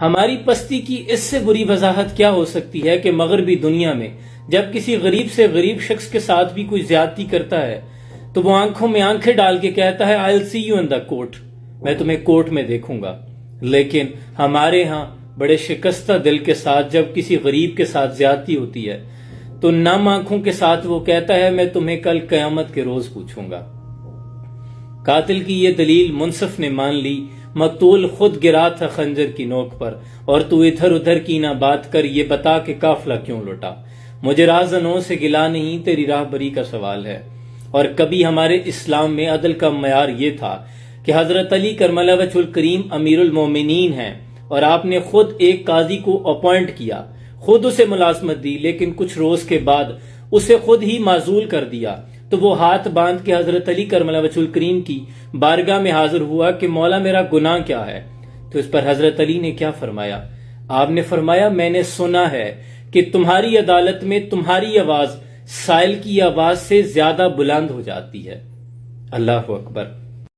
ہماری پستی کی اس سے بری وضاحت کیا ہو سکتی ہے کہ مغربی دنیا میں جب کسی غریب سے غریب شخص کے ساتھ بھی کوئی زیادتی کرتا ہے تو وہ آنکھوں میں آنکھیں ڈال کے کہتا ہے I'll see you in the court، میں تمہیں کورٹ میں دیکھوں گا۔ لیکن ہمارے ہاں بڑے شکستہ دل کے ساتھ جب کسی غریب کے ساتھ زیادتی ہوتی ہے تو نم آنکھوں کے ساتھ وہ کہتا ہے میں تمہیں کل قیامت کے روز پوچھوں گا۔ قاتل کی یہ دلیل منصف نے مان لی، مقتول خود گرا تھا خنجر کی نوک پر، اور تو ادھر ادھر کی نہ بات کر، یہ بتا کہ قافلہ کیوں لوٹا۔ مجھے راہزنوں سے گلا نہیں، تیری راہبری کا سوال ہے۔ اور کبھی ہمارے اسلام میں عدل کا معیار یہ تھا کہ حضرت علی کرم اللہ وجہ الکریم امیر المومنین ہیں، اور آپ نے خود ایک قاضی کو اپوائنٹ کیا، خود اسے ملازمت دی، لیکن کچھ روز کے بعد اسے خود ہی معزول کر دیا۔ تو وہ ہاتھ باندھ کے حضرت علی کرم اللہ وجہ الکریم کی بارگاہ میں حاضر ہوا کہ مولا میرا گناہ کیا ہے؟ تو اس پر حضرت علی نے کیا فرمایا؟ آپ نے فرمایا میں نے سنا ہے کہ تمہاری عدالت میں تمہاری آواز سائل کی آواز سے زیادہ بلند ہو جاتی ہے۔ اللہ اکبر۔